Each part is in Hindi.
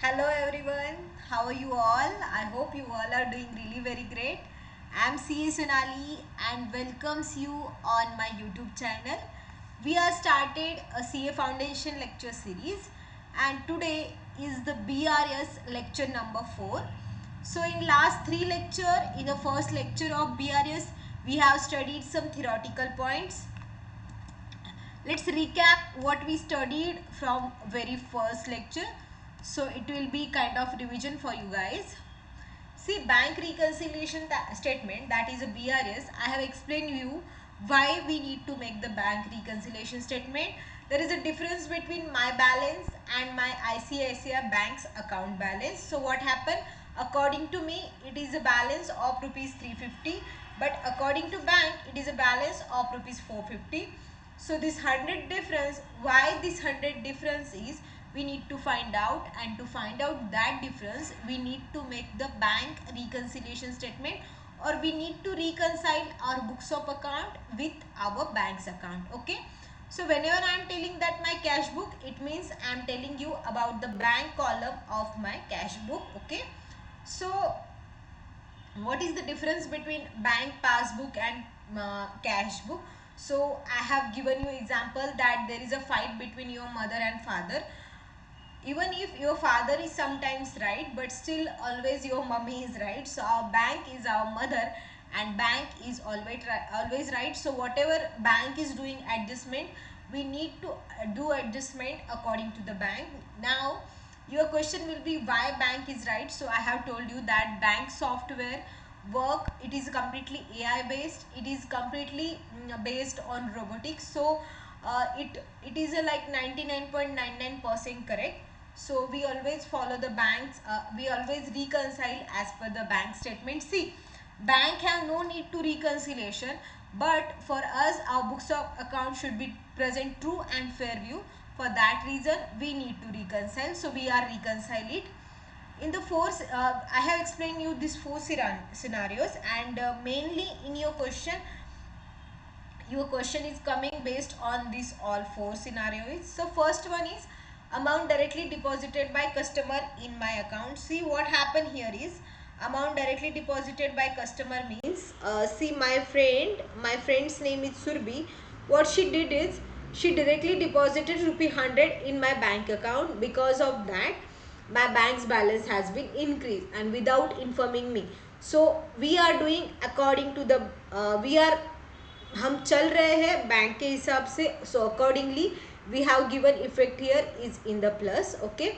Hello everyone, how are you all? I hope you all are doing really very great. I am CA Sonali and welcomes you on my YouTube channel. We have started a CA Foundation lecture series and today is the BRS lecture number 4. So in last 3 lecture, in the first lecture of BRS, we have studied some theoretical points. Let's recap what we studied from very first lecture. So it will be kind of revision for you guys. See, bank reconciliation statement, that is a BRS. I have explained you why we need to make the bank reconciliation statement. There is a difference between my balance and my ICICI bank's account balance. So what happened? According to me, it is a balance of rupees 350, but according to bank, it is a balance of rupees 450. So this 100 difference, why this 100 difference is, we need to find out, and to find out that difference we need to make the bank reconciliation statement, or we need to reconcile our books of account with our bank's account. Okay, so whenever I am telling that my cash book, it means I am telling you about the bank column of my cash book. Okay, so what is the difference between bank passbook and cash book? So I have given you example that there is a fight between your mother and father. Even if your father is sometimes right, but still always your mummy is right. So our bank is our mother and bank is always right. So whatever bank is doing adjustment, we need to do adjustment according to the bank. Now your question will be why bank is right. So I have told you that bank software work, it is completely AI based, it is completely based on robotics. So it is a like 99.99% correct. So we always follow the banks, we always reconcile as per the bank statement. See, bank have no need to reconciliation, but for us our books of account should be present true and fair view. For that reason we need to reconcile, so we are reconcile it. In the four, I have explained you these four scenarios, and mainly in your question is coming based on these all four scenarios. So first one is amount directly deposited by customer in my account. See, what happened here is amount directly deposited by customer means, see, my friend's name is Surbi. What she did is she directly deposited rupee 100 in my bank account. Because of that my bank's balance has been increased and without informing me. So we are doing according to the we are हम चल रहे हैं बैंक के हिसाब से. So accordingly we have given effect here is in the plus. Okay,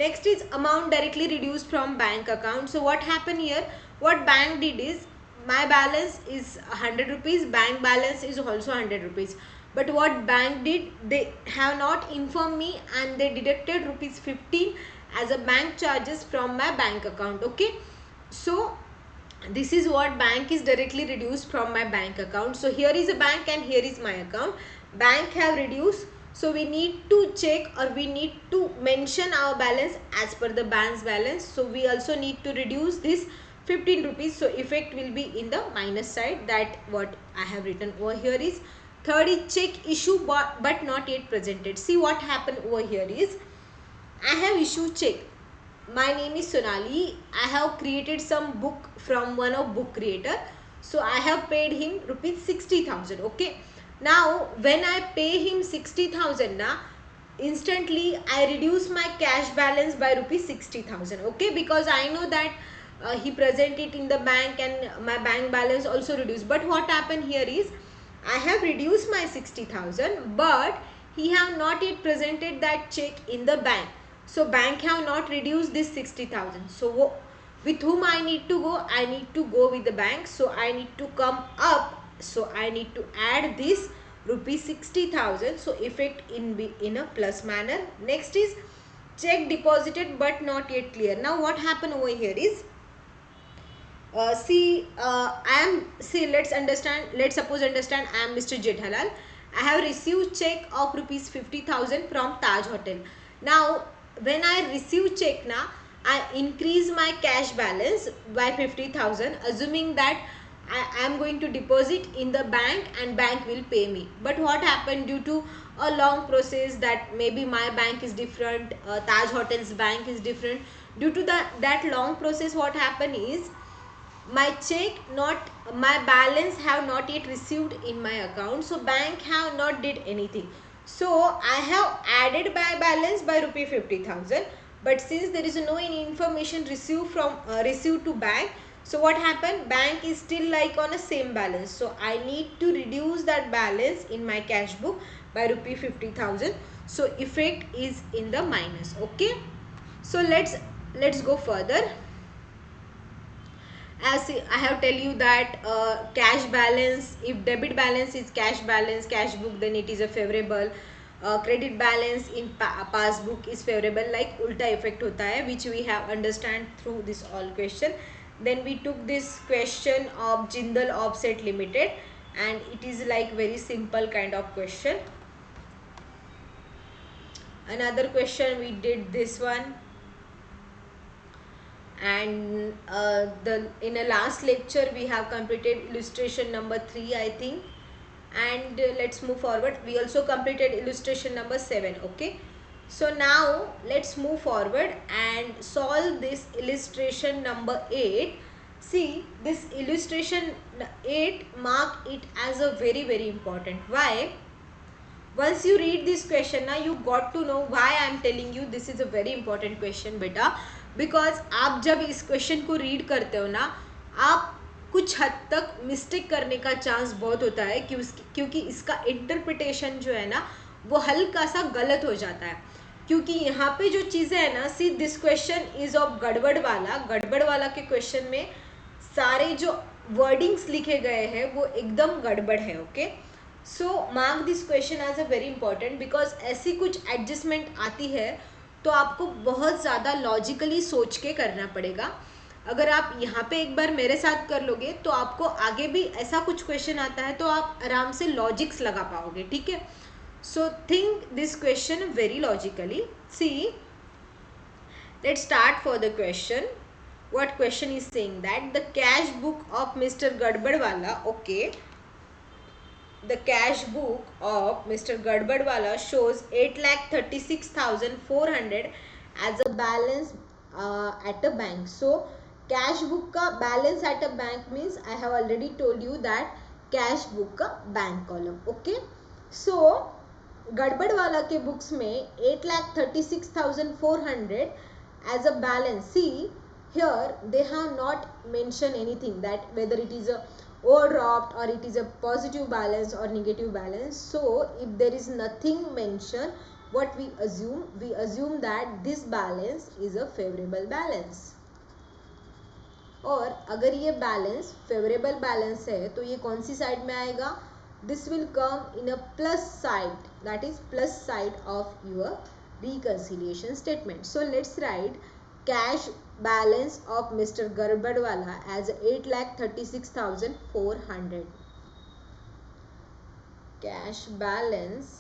next is amount directly reduced from bank account. So what happened here, what bank did is, my balance is 100 rupees, bank balance is also 100 rupees, but what bank did, they have not informed me and they deducted rupees 15 as a bank charges from my bank account. Okay, so this is what bank is directly reduced from my bank account. So here is a bank and here is my account. Bank have reduced, so we need to check, or we need to mention our balance as per the bank's balance. So we also need to reduce this 15 rupees. So effect will be in the minus side. That what I have written over here is. Third is check issue but not yet presented. See, what happened over here is, I have issued check. My name is Sonali. I have created some book from one of book creator. So I have paid him rupees 60,000. Okay. Now when I pay him 60,000 na, instantly I reduce my cash balance by rupees 60,000. Okay, because I know that he present it in the bank and my bank balance also reduced. But what happened here is, I have reduced my 60,000, but he have not yet presented that check in the bank. So bank have not reduced this 60,000. So with whom I need to go? I need to go with the bank. So I need to come up. So I need to add this rupees 60,000. So effect in a plus manner. Next is check deposited but not yet clear. Now what happened over here is, let's suppose understand I am Mr. Jethalal. I have received check of rupees 50,000 from Taj Hotel. Now when I receive check now, I increase my cash balance by 50,000, assuming that I am going to deposit in the bank and bank will pay me. But what happened, due to a long process, that maybe my bank is different, Taj Hotels bank is different, due to that long process, what happened is my check, not my balance have not yet received in my account, so bank have not did anything. So I have added my balance by rupee 50,000, but since there is no any information received from received to bank, so what happened, bank is still like on a same balance, so I need to reduce that balance in my cash book by rupee 50,000. So effect is in the minus. Okay, so let's go further. As I have tell you that cash balance, if debit balance is cash book, then it is a favorable. Credit balance in passbook is favorable, like ulta effect hota hai, which we have understand through this all question. Then we took this question of Jindal Offset Limited, and it is like very simple kind of question. Another question we did this one, and the in a last lecture we have completed illustration number 3, I think, and let's move forward. We also completed illustration number 7. Okay, so now let's move forward and solve this illustration number 8. See, this illustration 8, mark it as a very important. Why? Once you read this question now, you got to know why I am telling you this is a very important question बेटा. बिकॉज आप जब इस क्वेश्चन को रीड करते हो ना, आप कुछ हद तक मिस्टेक करने का चांस बहुत होता है, क्योंकि इसका इंटरप्रिटेशन जो है ना, वो हल्का सा गलत हो जाता है. क्योंकि यहाँ पे जो चीज़ें है ना, see this question is of गड़बड़ वाला के क्वेश्चन में सारे जो वर्डिंग्स लिखे गए हैं वो एकदम गड़बड़ है. Okay, so mark this question as a very important, because ऐसी कुछ एडजस्टमेंट आती है तो आपको बहुत ज़्यादा लॉजिकली सोच के करना पड़ेगा. अगर आप यहाँ पे एक बार मेरे साथ कर लोगे तो आपको आगे भी ऐसा कुछ क्वेश्चन आता है तो आप आराम से लॉजिक्स लगा पाओगे. ठीक है, so think this question very logically. See, let's start for the question. what question is saying that the cash book of Mr. Gadbadwala, okay, the cash book of Mr. Gadbadwala shows 8,36,400 as a balance at a bank. So cash book का balance at a bank means I have already told you that cash book का bank column. Okay, so गड़बड़वाला के books में 8,36,400 as a balance. See, here they have not mentioned anything that whether it is a overdraft or it is a positive balance or negative balance. So if there is nothing mentioned, what we assume that this balance is a favorable balance. और अगर ये बैलेंस फेवरेबल बैलेंस है तो ये कौन सी साइड में आएगा? This will come in a plus side, that is plus side of your reconciliation statement. So let's write cash balance of Mr. Gadbadwala as 8,36,400. Cash balance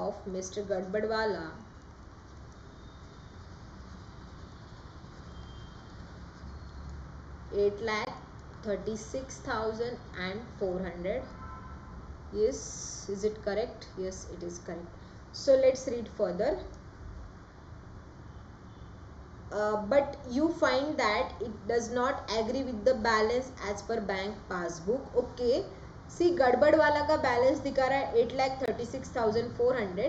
of Mr. Gadbadwala $8,36,400. Yes, is it correct? Yes, it is correct. So let's read further. But you find that it does not agree with the balance as per bank passbook. Okay, see, गड़बड़ वाला का बैलेंस दिखा रहा है 8,36,400,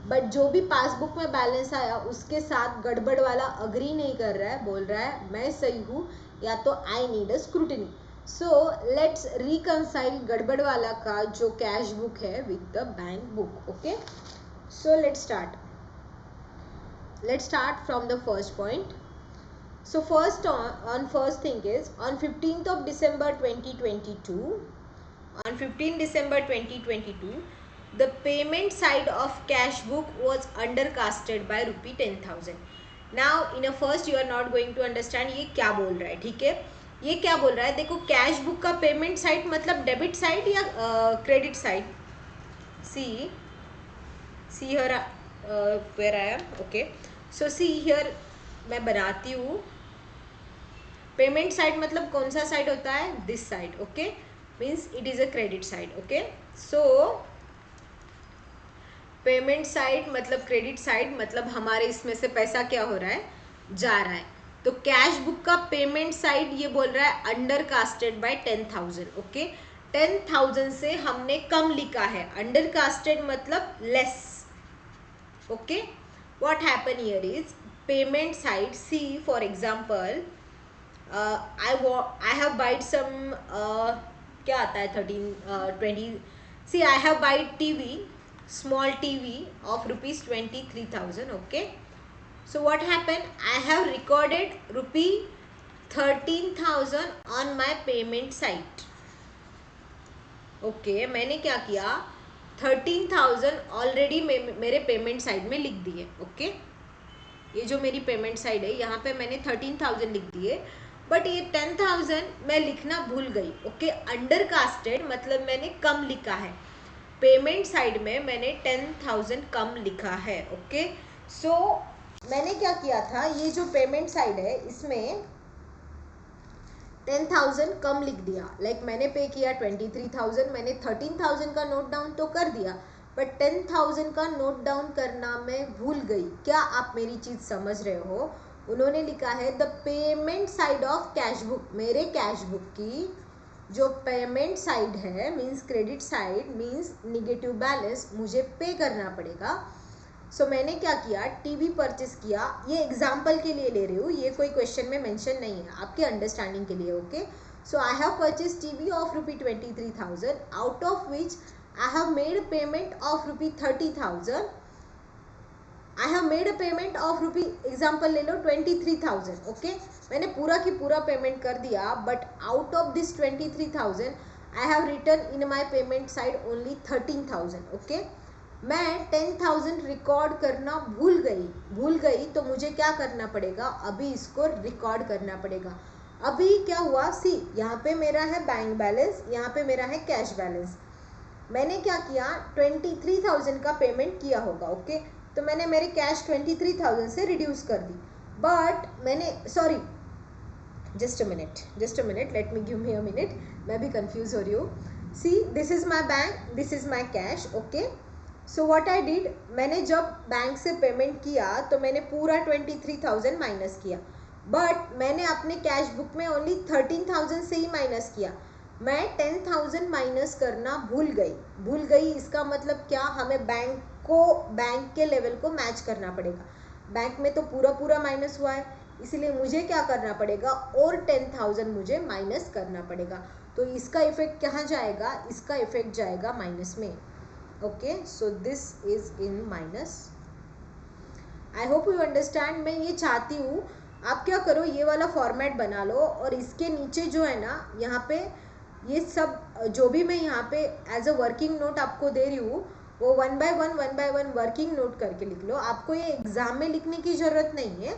बट जो भी पासबुक में बैलेंस आया उसके साथ गड़बड़ वाला अग्री नहीं कर रहा है, बोल रहा है मैं सही हूँ या तो I need a scrutiny. So let's reconcile गड़बड़ वाला का जो कैश बुक है with the bank book. Okay, so let's start. Let's start from the first point. So first thing is on 15th of December 2022, on 15th December 2022, the payment side of cash book was undercasted by rupee 10,000. Now in a first you are not going to understand ये क्या बोल रहा है. ठीक है, ये क्या बोल रहा है, देखो कैश बुक का पेमेंट साइड मतलब डेबिट साइड या credit side. See here where I am. Okay, so see here मैं बनाती हूँ पेमेंट साइड मतलब कौन सा साइड होता है, this side, okay, means it is a credit side, okay. So payment side मतलब क्रेडिट साइड, मतलब हमारे इसमें से पैसा क्या हो रहा है, जा रहा है। तो कैश बुक का पेमेंट साइड ये बोल रहा है अंडर कास्टेड बाय 10,000, ओके। 10,000 से हमने कम लिखा है, अंडर कास्टेड मतलब less, okay. What happen here is payment side, see for example I have bought some क्या आता है 13 20, see I have bought TV, small TV of rupees 23,000, okay. So what happened, I have recorded rupee 13,000 on my payment site, okay. मैंने क्या किया, 13,000 ऑलरेडी मेरे पेमेंट साइड में लिख दिए, ओके। ये जो मेरी पेमेंट साइड है यहाँ पे मैंने 13,000 लिख दिए, बट ये 10,000 मैं लिखना भूल गई, ओके। अंडर कास्टेड मतलब मैंने कम लिखा है, पेमेंट साइड में मैंने 10,000 कम लिखा है, ओके। सो मैंने क्या किया था, ये जो पेमेंट साइड है इसमें 10,000 कम लिख दिया, लाइक मैंने पे किया 23,000, मैंने 13,000 का नोट डाउन तो कर दिया, बट 10,000 का नोट डाउन करना मैं भूल गई। क्या आप मेरी चीज़ समझ रहे हो? उन्होंने लिखा है the payment side of cash book, मेरे कैश बुक की जो पेमेंट साइड है means credit side means negative balance, मुझे पे करना पड़ेगा। सो मैंने क्या किया, टीवी परचेस किया, ये एग्जाम्पल के लिए ले रही हूँ, ये कोई क्वेश्चन में मेंशन नहीं है, आपके अंडरस्टैंडिंग के लिए, okay. So I have purchase TV of rupee 23,000, out of which I have made payment of rupee 30,000, I have made a payment of rupee, example ले लो 23,000, ओके। मैंने पूरा की पूरा पेमेंट कर दिया, but out of this 23,000 I have return in my payment side only 13,000, okay. मैं 10,000 रिकॉर्ड करना भूल गई तो मुझे क्या करना पड़ेगा, अभी इसको रिकॉर्ड करना पड़ेगा। अभी क्या हुआ, सी यहाँ पे मेरा है बैंक बैलेंस, यहाँ पे मेरा है कैश बैलेंस। मैंने क्या किया, 23,000 का पेमेंट किया होगा, ओके। तो मैंने मेरे कैश 23,000 से रिड्यूस कर दी, बट मैंने sorry just a minute let me give me a minute, मैं भी कंफ्यूज हो रही हूँ। सी this is my bank, this is my cash, okay. So what I did, मैंने जब बैंक से पेमेंट किया तो मैंने पूरा 23,000 माइनस किया, बट मैंने अपने कैश बुक में ओनली 13,000 से ही माइनस किया। मैं 10,000 माइनस करना भूल गई। इसका मतलब क्या, हमें बैंक के लेवल को मैच करना पड़ेगा। बैंक में तो पूरा माइनस हुआ है, इसलिए मुझे क्या करना पड़ेगा, और 10,000 मुझे माइनस करना पड़ेगा। तो इसका इफेक्ट कहाँ जाएगा, इसका इफेक्ट जाएगा माइनस में, okay. So this is in minus. I hope you understand. मैं ये चाहती हूँ आप क्या करो, ये वाला फॉर्मेट बना लो, और इसके नीचे जो है ना, यहाँ पे ये सब जो भी मैं यहाँ पे एज अ वर्किंग नोट आपको दे रही हूँ, वो 1 बाय 1 वर्किंग नोट करके लिख लो। आपको ये एग्जाम में लिखने की ज़रूरत नहीं है,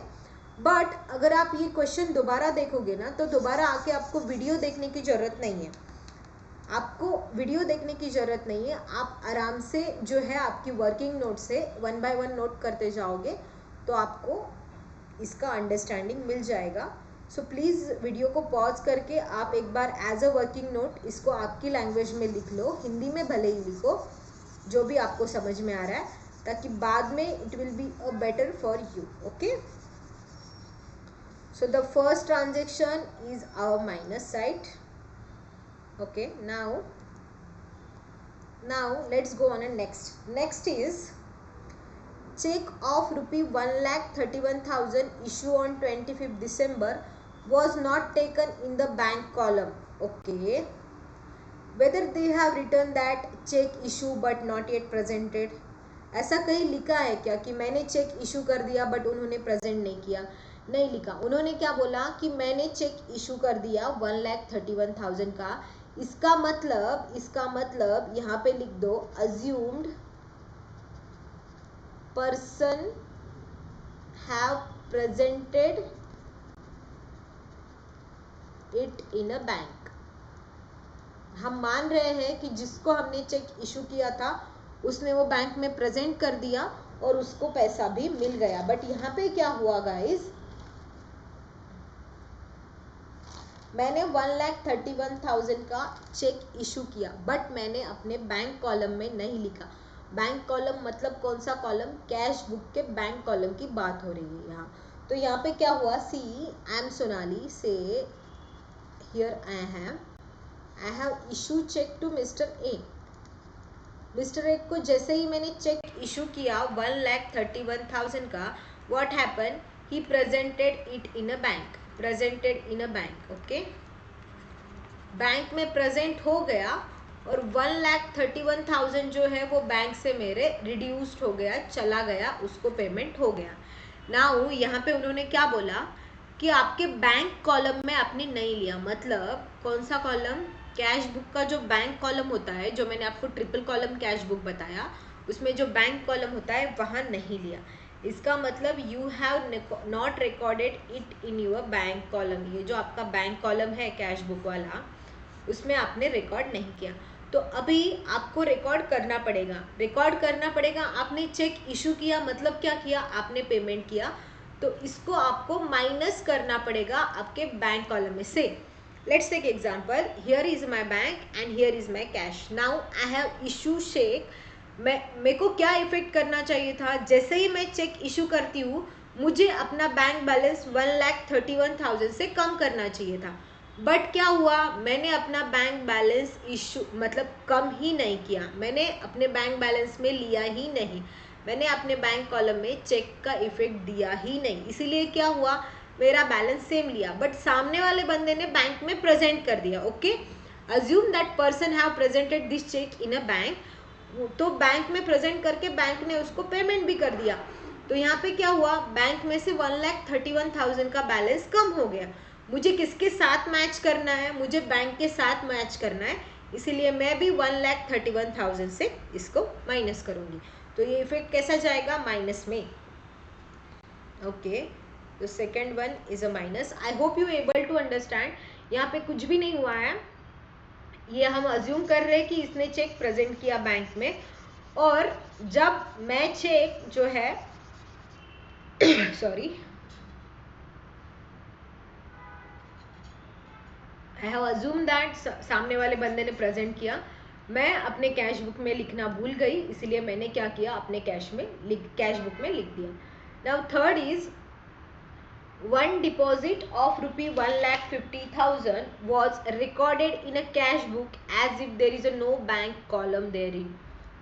बट अगर आप ये क्वेश्चन दोबारा देखोगे ना, तो दोबारा आके आपको वीडियो देखने की ज़रूरत नहीं है, आपको वीडियो देखने की ज़रूरत नहीं है। आप आराम से जो है आपकी वर्किंग नोट से 1 बाय 1 नोट करते जाओगे तो आपको इसका अंडरस्टैंडिंग मिल जाएगा। सो प्लीज़ वीडियो को पॉज करके आप एक बार एज अ वर्किंग नोट इसको आपकी लैंग्वेज में लिख लो, हिंदी में भले ही लिखो, जो भी आपको समझ में आ रहा है, ताकि बाद में it will be a better for you, okay. So the first transaction is our minus side, okay. Now let's go on a next is check of rupee 1,31,000 issue on 25th December was not taken in the bank column, okay. Whether they have written that check issue but not yet presented, ऐसा कहीं लिखा है क्या कि मैंने चेक इशू कर दिया बट उन्होंने प्रेजेंट नहीं किया? नहीं लिखा। उन्होंने क्या बोला कि मैंने चेक इशू कर दिया 1,31,000 का। इसका मतलब यहाँ पे लिख दो, assumed person have presented it in a bank. हम मान रहे हैं कि जिसको हमने चेक इशू किया था उसने वो बैंक में प्रेजेंट कर दिया और उसको पैसा भी मिल गया। बट यहाँ पे क्या हुआ गाइस, मैंने 1,31,000 का चेक इशू किया, बट मैंने अपने बैंक कॉलम में नहीं लिखा। बैंक कॉलम मतलब कौन सा कॉलम? कैश बुक के बैंक कॉलम की बात हो रही है यहाँ। तो यहाँ पे क्या हुआ? सी आई एम सोनाली से here I have issue cheque to mister A. Mister A को जैसे ही मैंने चेक इशू किया 1,31,000 का, what happen? He presented it in a bank. Presented in a bank, okay. Bank में प्रेजेंट हो गया और 1,31,000 जो है वो बैंक से मेरे रिड्यूस्ड हो गया, चला गया, उसको पेमेंट हो गया। नाउ यहाँ पे उन्होंने क्या बोला कि आपके बैंक कॉलम में आपने नहीं लिया। मतलब कौन सा कॉलम? कैश बुक का जो बैंक कॉलम होता है, जो मैंने आपको ट्रिपल कॉलम कैश बुक बताया, उसमें जो बैंक कॉलम होता है वहाँ नहीं लिया। इसका मतलब you have not recorded it in your bank column. ये जो आपका बैंक कॉलम है कैश बुक वाला, उसमें आपने रिकॉर्ड नहीं किया। तो अभी आपको रिकॉर्ड करना पड़ेगा। रिकॉर्ड करना पड़ेगा। आपने चेक इशू किया, मतलब क्या किया? आपने पेमेंट किया, तो इसको आपको माइनस करना पड़ेगा आपके बैंक कॉलम में से। Let's take example, here is my bank and here is my cash. Now I have issue cheque. मेरे को क्या इफेक्ट करना चाहिए था? जैसे ही मैं चेक इशू करती हूँ, मुझे अपना बैंक बैलेंस 1,31,000 से कम करना चाहिए था। बट क्या हुआ? मैंने अपना बैंक बैलेंस इशू मतलब कम ही नहीं किया। मैंने अपने बैंक बैलेंस में लिया ही नहीं। मैंने अपने बैंक कॉलम में चेक का इफेक्ट दिया ही नहीं। इसीलिए क्या हुआ? मेरा बैलेंस सेम लिया, बट सामने वाले बंदे ने बैंक में प्रेजेंट कर दिया। Okay, assume that person have presented this cheque in a bank. तो बैंक में प्रेजेंट करके बैंक ने उसको पेमेंट भी कर दिया। तो यहाँ पे क्या हुआ? बैंक में से 1,31,000 का बैलेंस कम हो गया। मुझे किसके साथ मैच करना है? मुझे बैंक के साथ मैच करना है। इसीलिए मैं भी 1,31,000 से इसको माइनस करूंगी। तो ये इफेक्ट कैसा जाएगा? माइनस में। ओके, तो second one is a minus. I hope you able to understand. यहाँ पे कुछ भी नहीं हुआ है। ये हम अज्यूम कर रहे हैं कि इसने चेक प्रेजेंट किया बैंक में, और जब मैं चेक जो है sorry, I have assume that सामने वाले बंदे ने प्रेजेंट किया। मैं अपने कैश बुक में लिखना भूल गई, इसलिए मैंने क्या किया? अपने कैश बुक में लिख दिया। Now third is, one deposit of rupee 1,50,000 was recorded in a cash book as if there is a no bank column therein.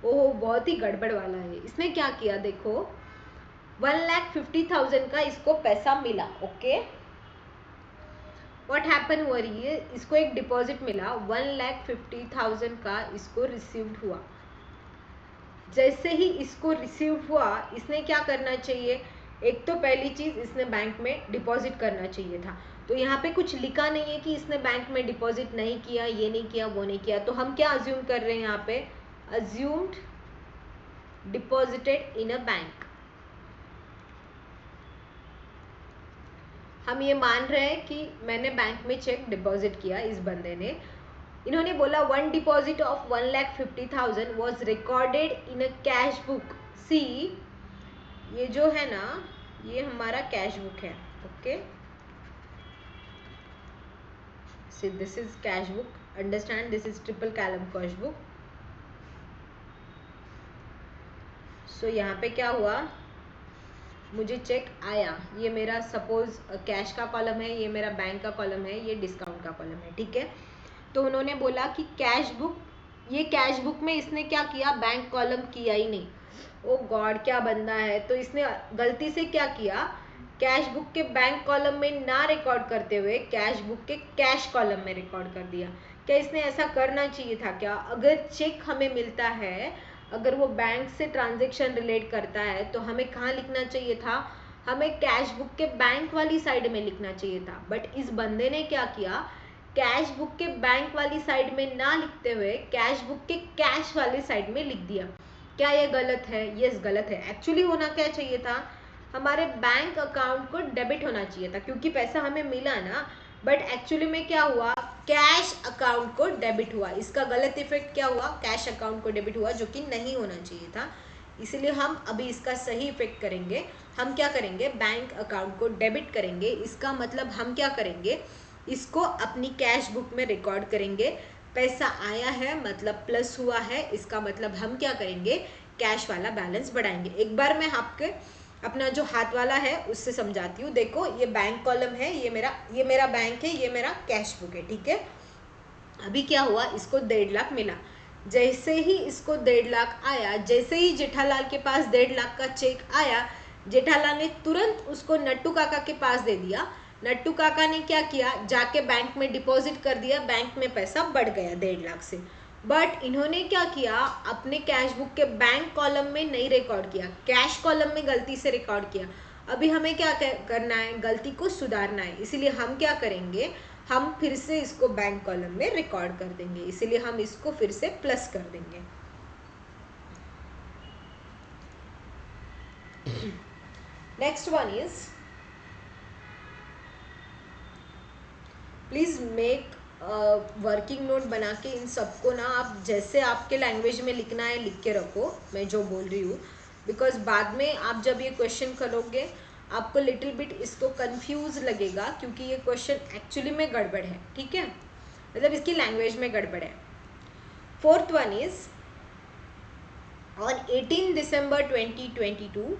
ओह, बहुत ही गड़बड़ वाला है। इसने क्या किया? देखो, 1,50,000 का इसको पैसा मिला। ओके, व्हाट हैपन हुआ? ये इसको एक डिपॉजिट मिला, 1,50,000 का इसको रिसीव्ड हुआ। जैसे ही इसको रिसीव हुआ, इसने क्या करना चाहिए? एक तो पहली चीज, इसने बैंक में डिपॉजिट करना चाहिए था। तो यहाँ पे कुछ लिखा नहीं है कि इसने बैंक में डिपॉजिट नहीं किया, ये नहीं किया, वो नहीं किया। तो हम क्या अज्यूम कर रहे हैं यहाँ पे? Assumed deposited in a bank. हम ये मान रहे हैं कि मैंने बैंक में चेक डिपॉजिट किया इस बंदे ने। इन्होंने बोला one deposit of 1,50,000 was recorded in a cash book. See, ये जो है ना, ये हमारा कैश बुक है। Okay, see this is cash book, understand, this is triple column cash book. So यहाँ पे क्या हुआ? मुझे चेक आया, ये मेरा सपोज कैश का कॉलम है, ये मेरा बैंक का कॉलम है, ये डिस्काउंट का कॉलम है, ठीक है। तो उन्होंने बोला कि कैश बुक, ये कैश बुक में इसने क्या किया? बैंक कॉलम किया ही नहीं। ओ गॉड, क्या बंदा है! तो इसने गलती से क्या किया? कैश बुक के बैंक कॉलम में ना रिकॉर्ड करते हुए कैश बुक के कैश कॉलम में रिकॉर्ड कर दिया। क्या इसने ऐसा करना चाहिए था क्या? अगर चेक हमें मिलता है, अगर वो बैंक से ट्रांजेक्शन रिलेट करता है, तो हमें कहाँ लिखना चाहिए था? हमें कैश बुक के बैंक वाली साइड में लिखना चाहिए था। बट इस बंदे ने क्या किया? कैश बुक के बैंक वाली साइड में ना लिखते हुए कैश बुक के कैश वाली साइड में लिख दिया। क्या ये गलत है? यस, गलत है। एक्चुअली होना क्या चाहिए था? हमारे बैंक अकाउंट को डेबिट होना चाहिए था, क्योंकि पैसा हमें मिला ना। बट एक्चुअली में क्या हुआ? कैश अकाउंट को डेबिट हुआ। इसका गलत इफेक्ट क्या हुआ? कैश अकाउंट को डेबिट हुआ, जो कि नहीं होना चाहिए था। इसलिए हम अभी इसका सही इफेक्ट करेंगे। हम क्या करेंगे? बैंक अकाउंट को डेबिट करेंगे। इसका मतलब हम क्या करेंगे? इसको अपनी कैश बुक में रिकॉर्ड करेंगे। पैसा आया है मतलब प्लस हुआ है, इसका मतलब हम क्या करेंगे, कैश वाला बैलेंस बढ़ाएंगे। एक बार मैं आपके अपना जो हाथ वाला है उससे समझाती हूँ। देखो ये बैंक कॉलम है, ये मेरा बैंक है, ये मेरा कैश बुक है, ठीक है। अभी क्या हुआ, इसको 1.5 लाख मिला। जैसे ही इसको 1.5 लाख आया, जैसे ही जेठालाल के पास 1.5 लाख का चेक आया, जेठालाल ने तुरंत उसको नट्टू काका के पास दे दिया। नट्टू काका ने क्या किया, जाके बैंक में डिपॉजिट कर दिया, बैंक में पैसा बढ़ गया 1.5 लाख से। बट इन्होंने क्या किया, अपने कैश बुक के बैंक कॉलम में नहीं रिकॉर्ड किया, कैश कॉलम में गलती से रिकॉर्ड किया। अभी हमें क्या करना है, गलती को सुधारना है। इसीलिए हम क्या करेंगे, हम फिर से इसको बैंक कॉलम में रिकॉर्ड कर देंगे। इसीलिए हम इसको फिर से प्लस कर देंगे। Next one is, please make working note बना के इन सबको ना आप जैसे आपके लैंग्वेज में लिखना है लिख के रखो, मैं जो बोल रही हूँ। बिकॉज बाद में आप जब ये क्वेश्चन करोगे आपको लिटिल बिट इसको कंफ्यूज लगेगा, क्योंकि ये क्वेश्चन एक्चुअली में गड़बड़ है, ठीक है, मतलब इसकी लैंग्वेज में गड़बड़ है। Fourth one is, on 18 December 2022,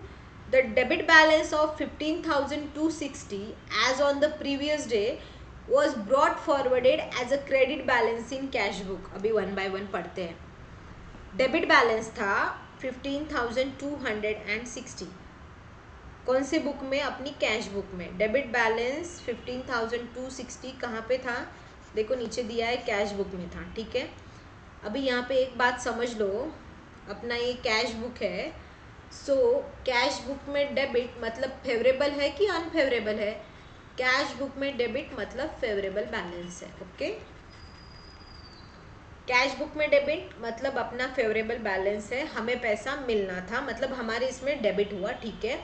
the debit balance of 15,260 as on the previous day was brought forwarded as a credit balance in cash book. अभी वन बाय वन पढ़ते हैं। डेबिट बैलेंस था 15,260, कौन से बुक में, अपनी कैश बुक में। डेबिट बैलेंस 15,260 कहाँ पे था, देखो नीचे दिया है, कैश बुक में था, ठीक है। अभी यहाँ पे एक बात समझ लो, अपना ये कैश बुक है, सो कैश बुक में डेबिट मतलब फेवरेबल है कि अनफेवरेबल है, कैश बुक में डेबिट मतलब फेवरेबल बैलेंस है, ओके। कैश बुक में डेबिट मतलब अपना फेवरेबल बैलेंस है, हमें पैसा मिलना था, मतलब हमारे इसमें डेबिट हुआ, ठीक है।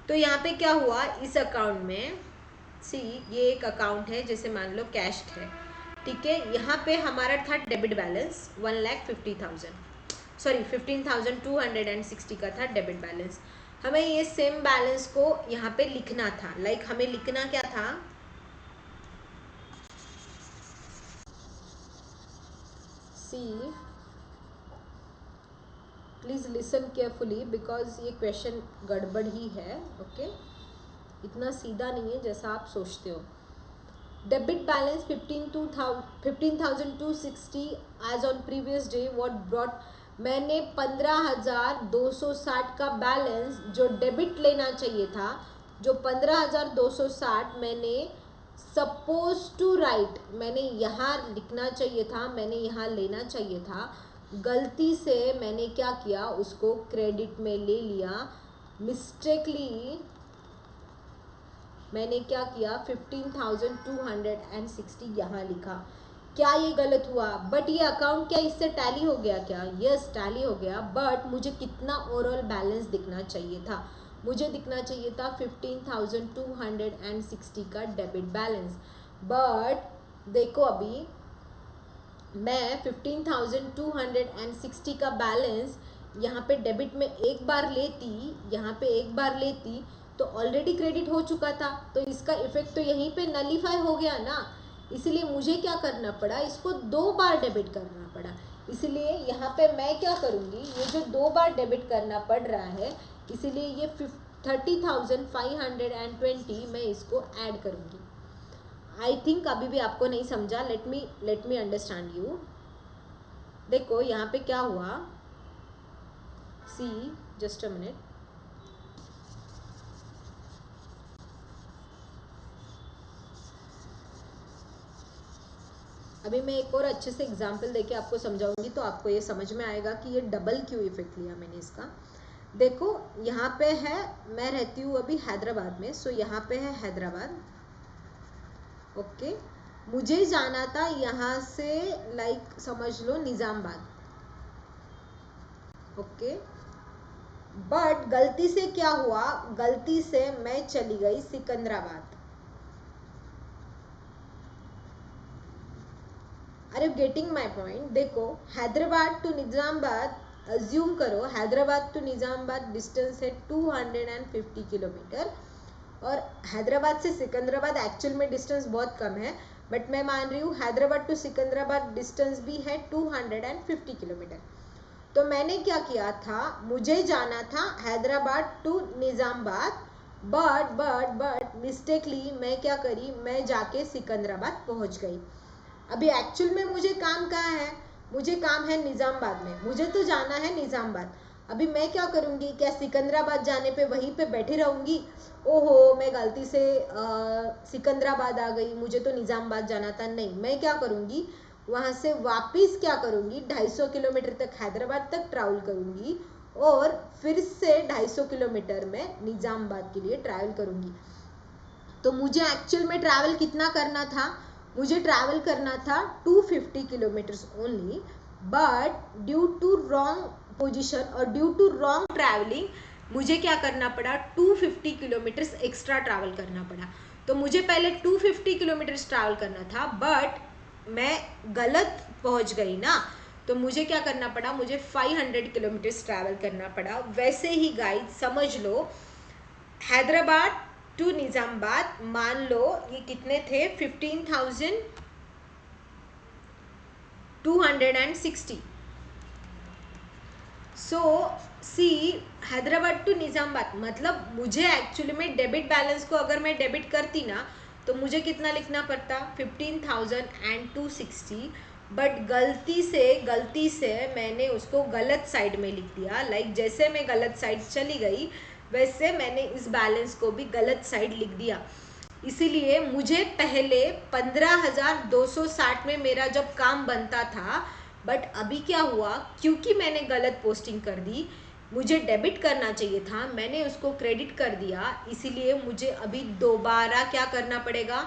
तो यहाँ पे क्या हुआ, इस अकाउंट में सी, ये एक अकाउंट है जैसे मान लो कैश है, ठीक है। यहाँ पे हमारा था डेबिट बैलेंस 1,50,000, सॉरी 15,260 का था डेबिट बैलेंस। हमें ये सेम बैलेंस को यहाँ पे लिखना था, लाइक हमें लिखना क्या था, सी प्लीज लिसन केयरफुली बिकॉज ये क्वेश्चन गड़बड़ ही है, ओके, इतना सीधा नहीं है जैसा आप सोचते हो। Debit balance 15,260 as on previous day what brought, मैंने 15,260 का बैलेंस जो डेबिट लेना चाहिए था, जो 15,260 मैंने सपोज टू राइट, मैंने यहाँ लिखना चाहिए था, मैंने यहाँ लेना चाहिए था, गलती से मैंने क्या किया, उसको क्रेडिट में ले लिया, मिस्टेकली मैंने क्या किया, 15,260 यहाँ लिखा। क्या ये गलत हुआ, बट ये अकाउंट क्या इससे टैली हो गया क्या, यस टैली हो गया, बट मुझे कितना ओवरऑल बैलेंस दिखना चाहिए था, मुझे दिखना चाहिए था 15,260 का डेबिट बैलेंस। बट देखो अभी मैं 15,260 का बैलेंस यहाँ पे डेबिट में एक बार लेती, यहाँ पे एक बार लेती तो ऑलरेडी क्रेडिट हो चुका था, तो इसका इफेक्ट तो यहीं पे नलीफाई हो गया ना। इसलिए मुझे क्या करना पड़ा, इसको 2 बार डेबिट करना पड़ा। इसलिए यहाँ पे मैं क्या करूँगी, ये जो 2 बार डेबिट करना पड़ रहा है, इसीलिए ये 30,520 मैं इसको ऐड करूँगी। आई थिंक अभी भी आपको नहीं समझा, लेट मी अंडरस्टैंड यू। देखो यहाँ पे क्या हुआ, सी जस्ट अ मिनट, अभी मैं एक और अच्छे से एग्जांपल देके आपको समझाऊंगी, तो आपको ये समझ में आएगा कि ये डबल क्यों इफेक्ट लिया मैंने इसका। देखो यहाँ पे है, मैं रहती हूँ अभी हैदराबाद में, सो यहाँ पे है हैदराबाद, ओके। मुझे जाना था यहाँ से, लाइक समझ लो निज़ामबाद, ओके। बट गलती से क्या हुआ, गलती से मैं चली गई Secunderabad. Are you getting my point. देखो हैदराबाद टू निज़ामबाद, अज्यूम करो हैदराबाद टू निज़ामबाद डिस्टेंस है 250 किलोमीटर, और हैदराबाद से सिकंदराबाद एक्चुअल में डिस्टेंस बहुत कम है, बट मैं मान रही हूँ हैदराबाद टू सिकंदराबाद डिस्टेंस भी है 250 किलोमीटर। तो मैंने क्या किया था, मुझे जाना था Hyderabad to Nizamabad, but mistakenly मैं क्या करी, मैं जाके सिकंदराबाद पहुंच गई। अभी एक्चुअल में मुझे काम कहाँ है, मुझे काम है निज़ामाबाद में, मुझे तो जाना है निज़ामाबाद। अभी मैं क्या करूँगी, क्या सिकंदराबाद जाने पे वहीं पे बैठी रहूँगी? ओहो मैं गलती से सिकंदराबाद आ गई, मुझे तो निज़ामाबाद जाना था। नहीं, मैं क्या करूँगी, वहाँ से वापस क्या करूँगी, 250 किलोमीटर तक हैदराबाद तक ट्रैवल करूँगी और फिर से 250 किलोमीटर में निज़ामाबाद के लिए ट्रैवल करूँगी। तो मुझे एक्चुअल में ट्रैवल कितना करना था, मुझे ट्रैवल करना था 250 kilometres only, but due to wrong position और ड्यू टू रॉन्ग ट्रैवलिंग मुझे क्या करना पड़ा, 250 किलोमीटर्स एक्स्ट्रा ट्रैवल करना पड़ा। तो मुझे पहले 250 किलोमीटर्स ट्रैवल करना था, बट मैं गलत पहुंच गई ना, तो मुझे क्या करना पड़ा, मुझे 500 किलोमीटर्स ट्रैवल करना पड़ा। वैसे ही गाइस समझ लो, हैदराबाद टू निज़ामाबाद मान लो ये कितने थे, 15,260। सो सी हैदराबाद टू निज़ामाबाद मतलब मुझे एक्चुअली में डेबिट बैलेंस को अगर मैं डेबिट करती ना, तो मुझे कितना लिखना पड़ता, 15,260, बट गलती से मैंने उसको गलत साइड में लिख दिया। लाइक जैसे मैं गलत साइड चली गई वैसे मैंने इस बैलेंस को भी गलत साइड लिख दिया। इसीलिए मुझे पहले 15,260 में मेरा जब काम बनता था, बट अभी क्या हुआ, क्योंकि मैंने गलत पोस्टिंग कर दी, मुझे डेबिट करना चाहिए था, मैंने उसको क्रेडिट कर दिया। इसीलिए मुझे अभी दोबारा क्या करना पड़ेगा,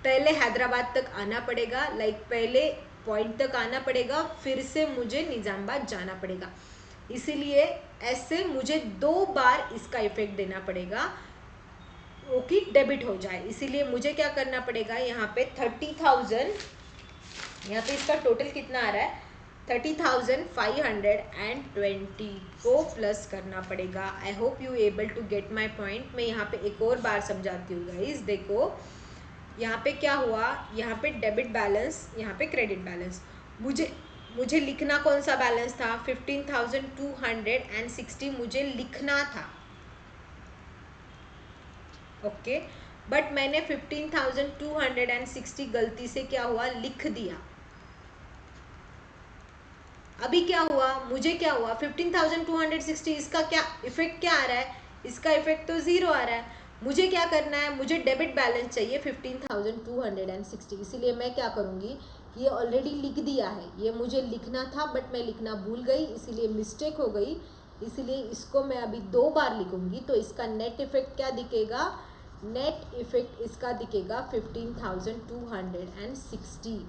पहले हैदराबाद तक आना पड़ेगा, लाइक पहले पॉइंट तक आना पड़ेगा, फिर से मुझे निज़ामाबाद जाना पड़ेगा। इसीलिए ऐसे मुझे 2 बार इसका इफेक्ट देना पड़ेगा वो कि डेबिट हो जाए। इसीलिए मुझे क्या करना पड़ेगा, यहाँ पे 30,000, यहाँ पे इसका टोटल कितना आ रहा है, 30,520 को प्लस करना पड़ेगा। I hope you able to get my point. मैं यहाँ पे एक और बार समझाती हूँ गाइस। देखो यहाँ पे क्या हुआ, यहाँ पे डेबिट बैलेंस, यहाँ पे क्रेडिट बैलेंस। मुझे लिखना कौन सा बैलेंस था, 15,260 मुझे लिखना था, ओके, बट मैंने 15,260 गलती से क्या हुआ, लिख दिया। अभी क्या हुआ, मुझे क्या हुआ, 15,260, इसका क्या इफेक्ट क्या आ रहा है, इसका इफेक्ट तो जीरो आ रहा है। मुझे क्या करना है, मुझे डेबिट बैलेंस चाहिए 15,260। इसीलिए मैं क्या करूँगी, ये ऑलरेडी लिख दिया है, ये मुझे लिखना था बट मैं लिखना भूल गई, इसीलिए मिस्टेक हो गई। इसीलिए इसको मैं अभी 2 बार लिखूंगी, तो इसका नेट इफेक्ट क्या दिखेगा, नेट इफेक्ट इसका दिखेगा 15,260।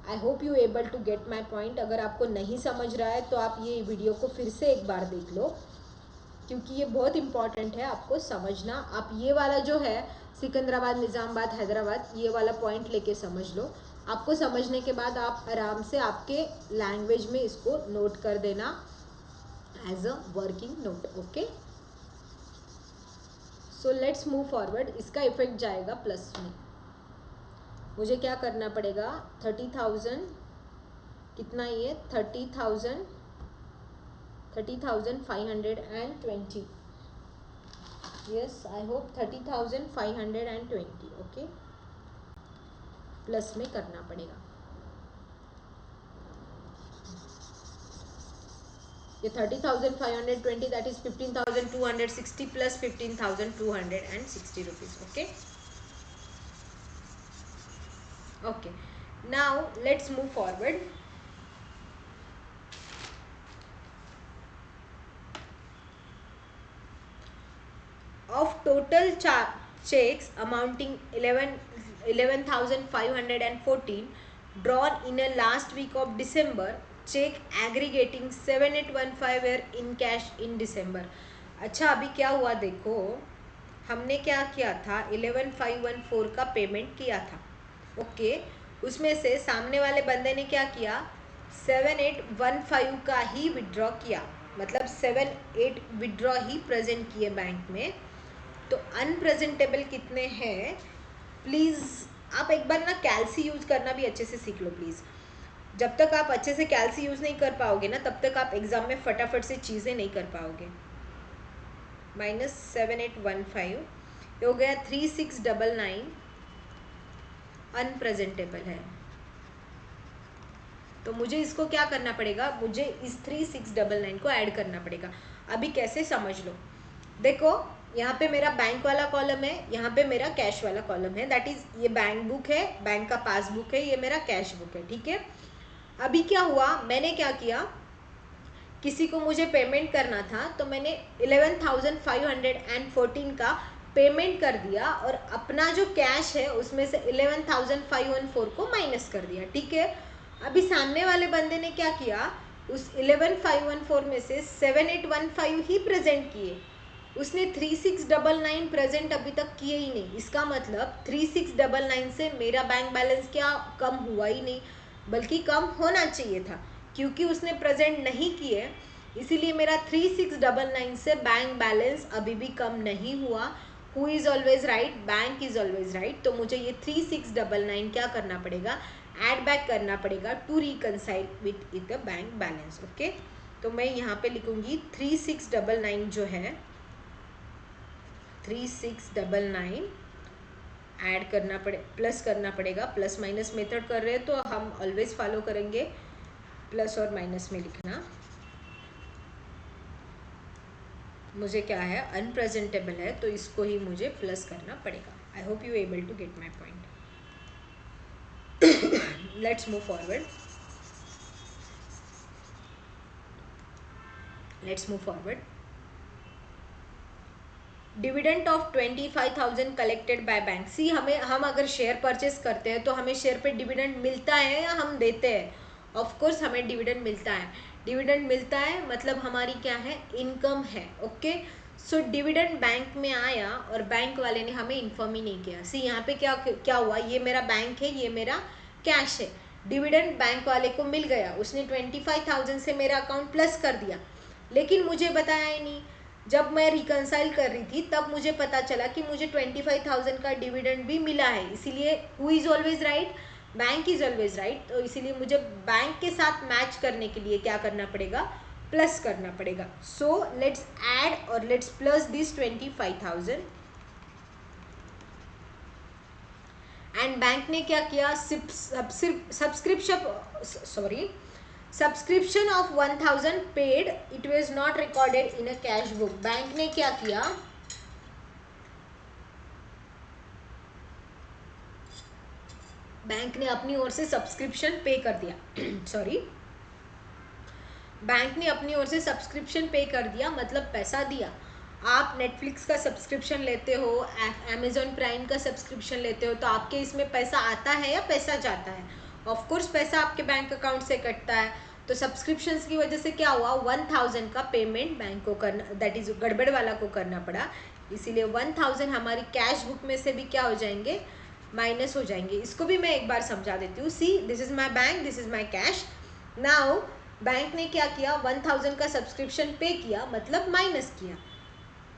I hope you able to get my point. अगर आपको नहीं समझ रहा है तो आप ये वीडियो को फिर से एक बार देख लो, क्योंकि ये बहुत इंपॉर्टेंट है आपको समझना। आप ये वाला जो है सिकंदराबाद निज़ामाबाद हैदराबाद, ये वाला पॉइंट लेके समझ लो। आपको समझने के बाद आप आराम से आपके लैंग्वेज में इसको नोट कर देना as a working note, okay. So let's move forward. इसका इफेक्ट जाएगा प्लस में, मुझे क्या करना पड़ेगा, 30,000 कितना, ये 30,520, yes I hope 30,520, okay, plus में करना पड़ेगा। ये 30,520 that is 15,260 plus 15,260 rupees, okay. Okay, now let's move forward. Of total checks amounting 11,514 drawn in a last week of December, check aggregating 7,815 were in cash in December. अच्छा, अभी क्या हुआ देखो, हमने क्या किया था, 11,514 का पेमेंट किया था, ओके। उसमें से सामने वाले बंदे ने क्या किया, 7,815 का ही विड्रॉ किया, मतलब 7,8 विड्रॉ ही प्रेजेंट किए बैंक में। तो अनप्रेजेंटेबल कितने हैं प्लीज़ आप एक बार ना कैल्सी यूज़ करना भी अच्छे से सीख लो प्लीज़। जब तक आप अच्छे से कैल्सी यूज़ नहीं कर पाओगे ना तब तक आप एग्ज़ाम में फटाफट से चीज़ें नहीं कर पाओगे। -7815 ये हो गया 3699 अनप्रेजेंटेबल है। तो मुझे इसको क्या करना पड़ेगा, मुझे इस 3699 को ऐड करना पड़ेगा। अभी कैसे समझ लो, देखो यहाँ पे मेरा बैंक वाला कॉलम है, यहाँ पे मेरा कैश वाला कॉलम है, दैट इज ये बैंक बुक है, बैंक का पासबुक है, ये मेरा कैश बुक है, ठीक है। अभी क्या हुआ, मैंने क्या किया, किसी को मुझे पेमेंट करना था तो मैंने 11,514 का पेमेंट कर दिया और अपना जो कैश है उसमें से 11,514 को माइनस कर दिया, ठीक है। अभी सामने वाले बंदे ने क्या किया, उस 11,514 में से 7,815 ही प्रेजेंट किए, उसने 3,699 प्रेजेंट अभी तक किए ही नहीं। इसका मतलब 3,699 से मेरा बैंक बैलेंस क्या कम हुआ ही नहीं, बल्कि कम होना चाहिए था, क्योंकि उसने प्रेजेंट नहीं किए, इसीलिए मेरा 3,699 से बैंक बैलेंस अभी भी कम नहीं हुआ। Who is always right, bank is always right. तो मुझे ये 3,699 क्या करना पड़ेगा, ऐड बैक करना पड़ेगा to reconcile with the bank balance, okay. तो मैं यहाँ पे लिखूंगी 3,699 जो है 3,699 ऐड करना पड़े, प्लस करना पड़ेगा, प्लस माइनस मेथड कर रहे हैं तो हम ऑलवेज फॉलो करेंगे प्लस और माइनस में लिखना। मुझे क्या है, अनप्रेजेंटेबल है तो इसको ही मुझे प्लस करना पड़ेगा। I hope you able to get my point. Let's move forward, let's move forward. Dividend of 25,000 collected by bank. See हम अगर शेयर परचेस करते हैं तो हमें शेयर पे डिविडेंड मिलता है या हम देते हैं, ऑफ कोर्स हमें डिविडेंड मिलता है। डिविडेंड मिलता है मतलब हमारी क्या है, इनकम है, ओके। सो डिविडेंड बैंक में आया और बैंक वाले ने हमें इन्फॉर्म ही नहीं किया। सी यहाँ पे क्या क्या हुआ, ये मेरा बैंक है, ये मेरा कैश है, डिविडेंड बैंक वाले को मिल गया, उसने 25,000 से मेरा अकाउंट प्लस कर दिया, लेकिन मुझे बताया ही नहीं। जब मैं रिकनसाइल कर रही थी तब मुझे पता चला कि मुझे 25,000 का डिविडेंड भी मिला है, इसीलिए who is always right, bank is always right. तो इसीलिए मुझे बैंक के साथ मैच करने के लिए क्या करना पड़ेगा, प्लस करना पड़ेगा। सो लेट्स ऐड और let's plus this 25,000। And bank ने क्या किया, subscription of 1,000 paid, it was not recorded in a cash book. Bank ने क्या किया, बैंक ने अपनी ओर से सब्सक्रिप्शन पे कर दिया सॉरी, बैंक ने अपनी ओर से सब्सक्रिप्शन पे कर दिया, मतलब पैसा दिया। आप नेटफ्लिक्स का सब्सक्रिप्शन लेते हो, अमेजॉन प्राइम का सब्सक्रिप्शन लेते हो, तो आपके इसमें पैसा आता है या पैसा जाता है, ऑफ कोर्स पैसा आपके बैंक अकाउंट से कटता है। तो सब्सक्रिप्शंस की वजह से क्या हुआ, 1,000 का पेमेंट बैंक को करना, दैट इज गड़बड़ वाला को करना पड़ा, इसीलिए 1,000 हमारी कैश बुक में से भी क्या हो जाएंगे, माइनस हो जाएंगे। इसको भी मैं एक बार समझा देती हूँ। सी this is my bank, this is my cash. Now bank ने क्या किया, 1,000 का सब्सक्रिप्शन पे किया, मतलब माइनस किया।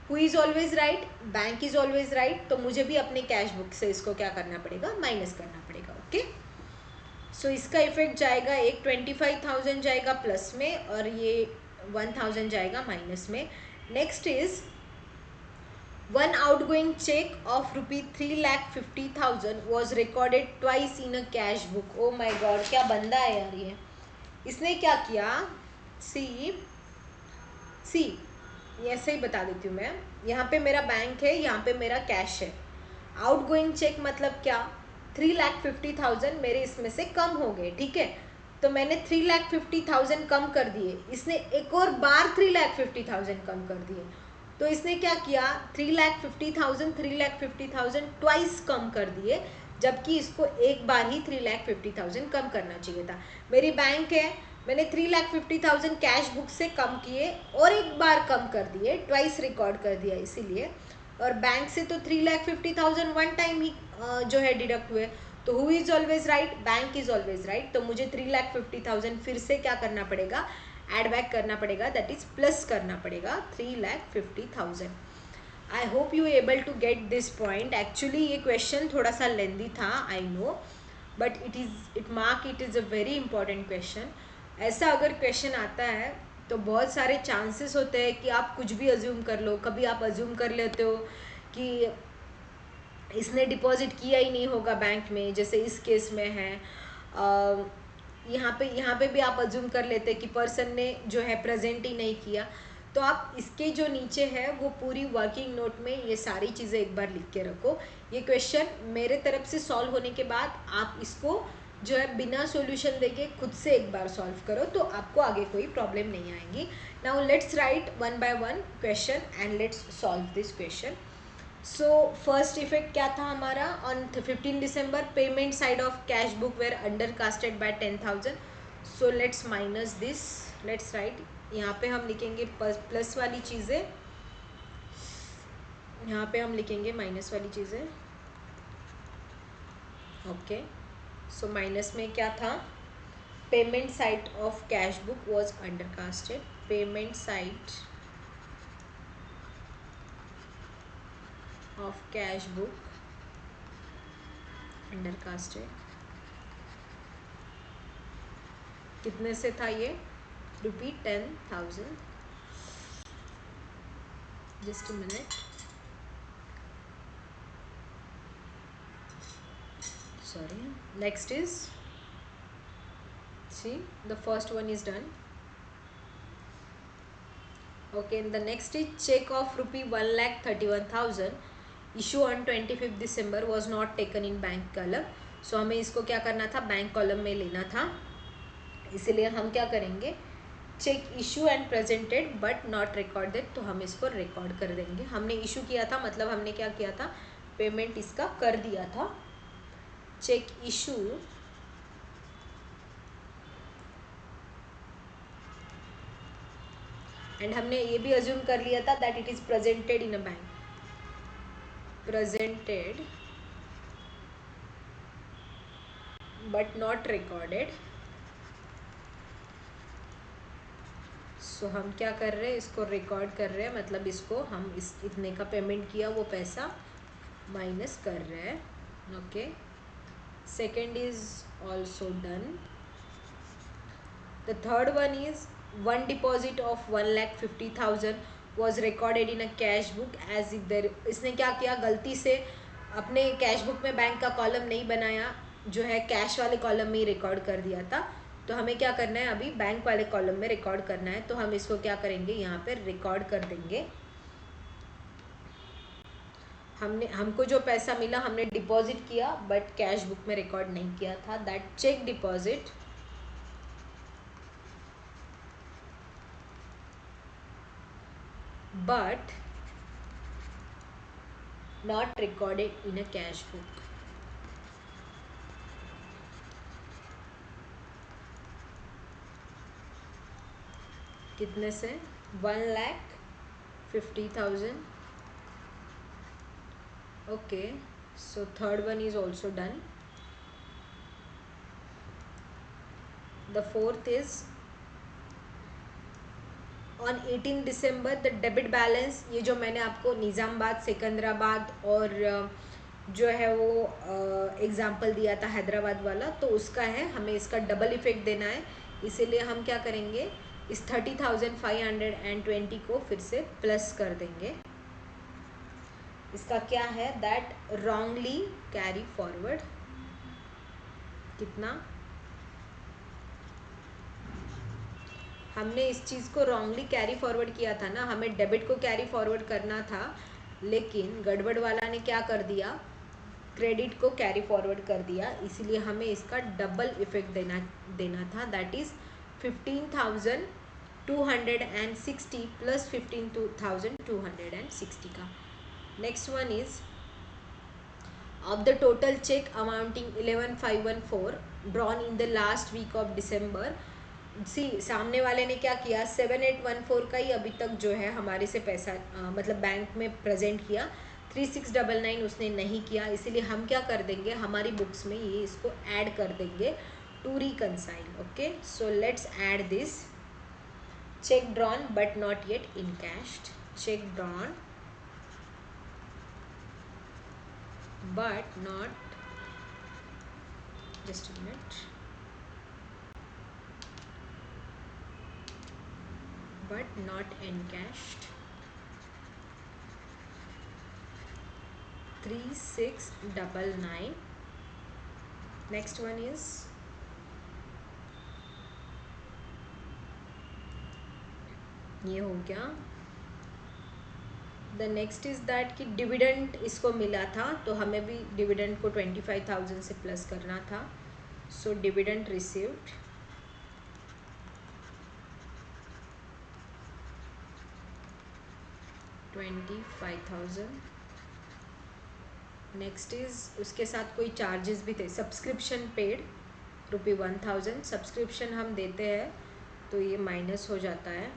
Who is always right, bank is always right. तो मुझे भी अपने कैश बुक से इसको क्या करना पड़ेगा, माइनस करना पड़ेगा, ओके। सो इसका इफेक्ट जाएगा, एक 25,000 जाएगा प्लस में और ये 1,000 जाएगा माइनस में। Next is one outgoing cheque of ₹3,50,000 was recorded twice in a cash book. Oh my God, क्या बंदा है यार ये। इसने क्या किया, सी ऐसे ही बता देती हूँ मैं। यहाँ पे मेरा बैंक है, यहाँ पे मेरा कैश है। आउटगोइंग चेक मतलब क्या, 3,50,000 मेरे इसमें से कम हो गए, ठीक है। तो मैंने 3,50,000 कम कर दिए, इसने एक और बार 3,50,000 कम कर दिए। तो इसने क्या किया, 3,50,000 ट्वाइस कम कर दिए, जबकि इसको एक बार ही 3,50,000 कम करना चाहिए था। मेरी बैंक है, मैंने 3,50,000 कैश बुक से कम किए और एक बार कम कर दिए, ट्वाइस रिकॉर्ड कर दिया इसीलिए। और बैंक से तो 3,50,000 वन टाइम ही जो है डिडक्ट हुए। तो who is always right, bank is always right. तो मुझे 3,50,000 फिर से क्या करना पड़ेगा, ऐड बैक करना पड़ेगा, दैट इज प्लस करना पड़ेगा 3,50,000। I hope you able to get this point. Actually ये क्वेश्चन थोड़ा सा लेंदी था, I know, but it is a very important question. ऐसा अगर क्वेश्चन आता है तो बहुत सारे चांसेस होते हैं कि आप कुछ भी अज्यूम कर लो. कभी आप अज्यूम कर लेते हो कि इसने डिपॉजिट किया ही नहीं होगा बैंक में, जैसे इस केस में है. यहाँ पे भी आप अज्यूम कर लेते कि पर्सन ने जो है प्रेजेंट ही नहीं किया. तो आप इसके जो नीचे है वो पूरी वर्किंग नोट में ये सारी चीज़ें एक बार लिख के रखो. ये क्वेश्चन मेरे तरफ से सॉल्व होने के बाद आप इसको जो है बिना सॉल्यूशन देके खुद से एक बार सॉल्व करो, तो आपको आगे कोई प्रॉब्लम नहीं आएगी. Now let's write one by one question and let's solve this question. So first effect क्या था हमारा? On 15 December payment side of cash book were under casted by 10,000. So let's minus this. Let's write. यहाँ पे हम लिखेंगे प्लस वाली चीज़ें, यहाँ पे हम लिखेंगे माइनस वाली चीज़ें. ओके. सो माइनस में क्या था? Payment side of cash book was under casted. Payment side of cash book under casted. कितने से था ये? ₹10,000. Just a minute. Sorry. Next is, see, the first one is done. Okay, and the next is check of ₹1,31,000 issue on 25th December was not taken in bank column. So हमें इसको क्या करना था? बैंक कॉलम में लेना था. इसलिए हम क्या करेंगे? Cheque issue and presented but not recorded, तो हम इसको रिकॉर्ड कर देंगे. हमने इशू किया था, मतलब हमने क्या किया था? पेमेंट इसका कर दिया था. चेक इशू एंड हमने ये भी अज्यूम कर लिया था that it is presented in a bank. Presented but not recorded. So हम क्या कर रहे हैं? इसको रिकॉर्ड कर रहे हैं, मतलब इसको हम इस इतने का पेमेंट किया वो पैसा माइनस कर रहे हैं. Okay. Second is also done. The third one is one deposit of 1,50,000 was recorded in a cash book as if there. इसने क्या किया? गलती से अपने कैश बुक में बैंक का कॉलम नहीं बनाया, जो है कैश वाले कॉलम में ही रिकॉर्ड कर दिया था. तो हमें क्या करना है? अभी बैंक वाले कॉलम में रिकॉर्ड करना है. तो हम इसको क्या करेंगे? यहाँ पे रिकॉर्ड कर देंगे. हमको जो पैसा मिला हमने डिपॉजिट किया बट कैश बुक में रिकॉर्ड नहीं किया था. That cheque deposit but not recorded in a cash book. कितने से? 1,50,000. Okay, so third one is also done. The fourth is on 18 December the debit balance. ये जो मैंने आपको निज़ामाबाद, सिकंदराबाद और जो है वो एग्जाम्पल दिया था हैदराबाद वाला, तो उसका है. हमें इसका डबल इफेक्ट देना है, इसीलिए हम क्या करेंगे? इस 30,520 को फिर से प्लस कर देंगे. इसका क्या है? That wrongly carry forward. कितना? हमने इस चीज़ को रॉन्गली कैरी फॉरवर्ड किया था ना. हमें डेबिट को कैरी फॉरवर्ड करना था, लेकिन गड़बड़ वाला ने क्या कर दिया? क्रेडिट को कैरी फॉरवर्ड कर दिया. इसीलिए हमें इसका डबल इफेक्ट देना था. दैट इज 15,260 प्लस 15,260 का. Next one is of the total cheque amounting 11,514 drawn in the last week of December. See, सामने वाले ने क्या किया? 7,814 का ही अभी तक जो है हमारे से पैसा मतलब बैंक में प्रेजेंट किया. 3,699 उसने नहीं किया. इसीलिए हम क्या कर देंगे? हमारी बुक्स में ये इसको ऐड कर देंगे to reconcile. Okay, so let's add this. Cheque drawn but not yet encashed. Cheque drawn but not, just a minute, but not encashed. 3699. Next one is ये हो गया. द नेक्स्ट इज दैट कि डिविडेंड इसको मिला था, तो हमें भी डिविडेंड को 25,000 से प्लस करना था. So dividend received 25,000. Next is उसके साथ कोई चार्जेस भी थे. Subscription paid ₹1,000. सब्सक्रिप्शन हम देते हैं तो ये माइनस हो जाता है.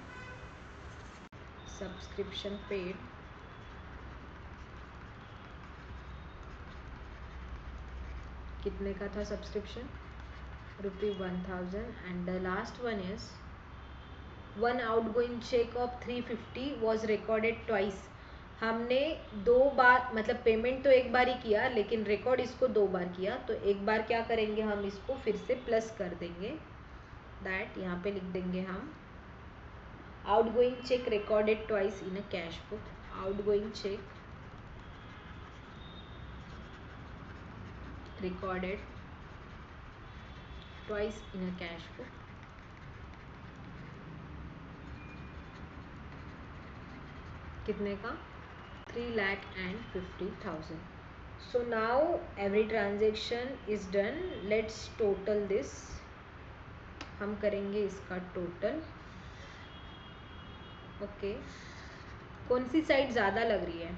सब्सक्रिप्शन पेड कितने का था subscription? ₹1,000. And the last one is one outgoing cheque of 350 was recorded twice. हमने 2 बार, मतलब पेमेंट तो एक बार ही किया, लेकिन रिकॉर्ड इसको 2 बार किया. तो एक बार क्या करेंगे, हम इसको फिर से प्लस कर देंगे. दैट यहाँ पे लिख देंगे हम outgoing cheque recorded twice in a cash book. Outgoing cheque recorded twice in a cash book. कितने का? 3,50,000. So now every transaction is done. Let's total this. हम करेंगे इसका टोटल. ओके, कौन सी साइड ज़्यादा लग रही है?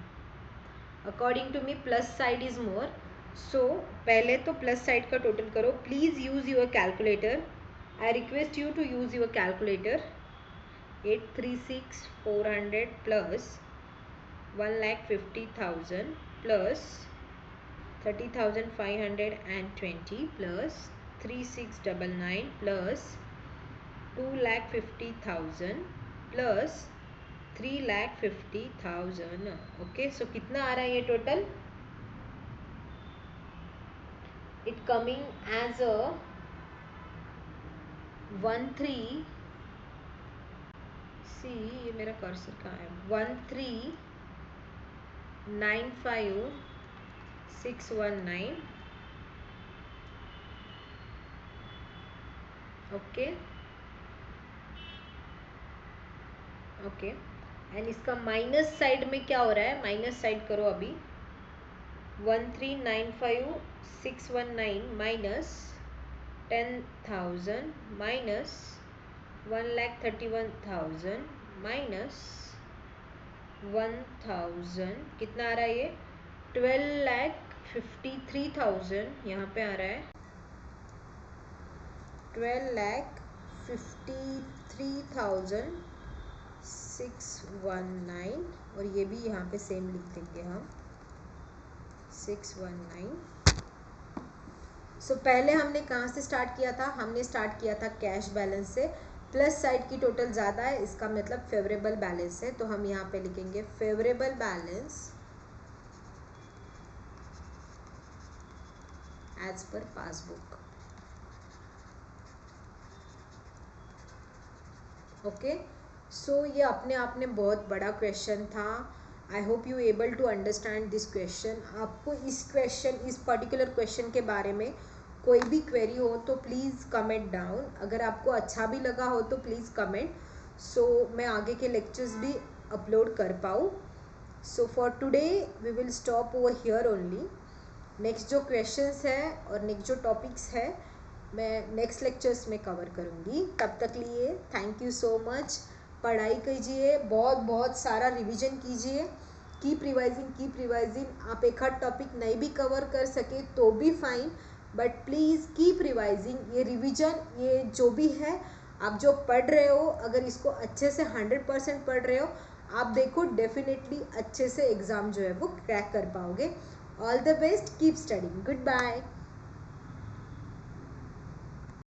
According to me plus side is more. So पहले तो प्लस साइड का टोटल करो. Please use your calculator. I request you to use your calculator. 836,400 plus 1,50,000 plus 30,520 plus 3,699 plus 2,50,000 plus 3,50,000. Okay, so कितना आ रहा है ये टोटल? It coming as a 13, see ये मेरा कर्सर कहाँ है? 13,95,619. Okay okay. एंड इसका माइनस साइड में क्या हो रहा है? माइनस साइड करो अभी. 13,95,619 माइनस 10,000 माइनस 1,31,000 माइनस 1,000. कितना आ रहा है ये? 12,53,000. यहाँ पे आ रहा है 12,53,619. और ये भी यहाँ पे सेम लिख देंगे हम 619. सो पहले हमने कहाँ से स्टार्ट किया था? हमने स्टार्ट किया था कैश बैलेंस से. प्लस साइड की टोटल ज़्यादा है, इसका मतलब फेवरेबल बैलेंस है. तो हम यहाँ पे लिखेंगे favourable balance as per passbook. Okay, so ये अपने आप में बहुत बड़ा क्वेश्चन था. I hope you able to understand this question. आपको इस पर्टिकुलर क्वेश्चन के बारे में कोई भी क्वेरी हो तो प्लीज़ कमेंट डाउन. अगर आपको अच्छा भी लगा हो तो प्लीज़ कमेंट, सो मैं आगे के लेक्चर्स भी अपलोड कर पाऊँ. So for today we will stop over here only. Next जो क्वेश्चंस है और नेक्स्ट जो टॉपिक्स है मैं नेक्स्ट लेक्चर्स में कवर करूँगी. तब तक लिए थैंक यू सो मच. पढ़ाई कीजिए, बहुत बहुत सारा रिवीजन कीजिए. Keep revising. आप एक हर टॉपिक नहीं भी कवर कर सके तो भी fine, but please keep revising. ये रिवीजन, ये जो भी है आप जो पढ़ रहे हो, अगर इसको अच्छे से 100% पढ़ रहे हो, आप देखो डेफिनेटली अच्छे से एग्ज़ाम जो है वो क्रैक कर पाओगे. All the best. Keep studying. Good bye.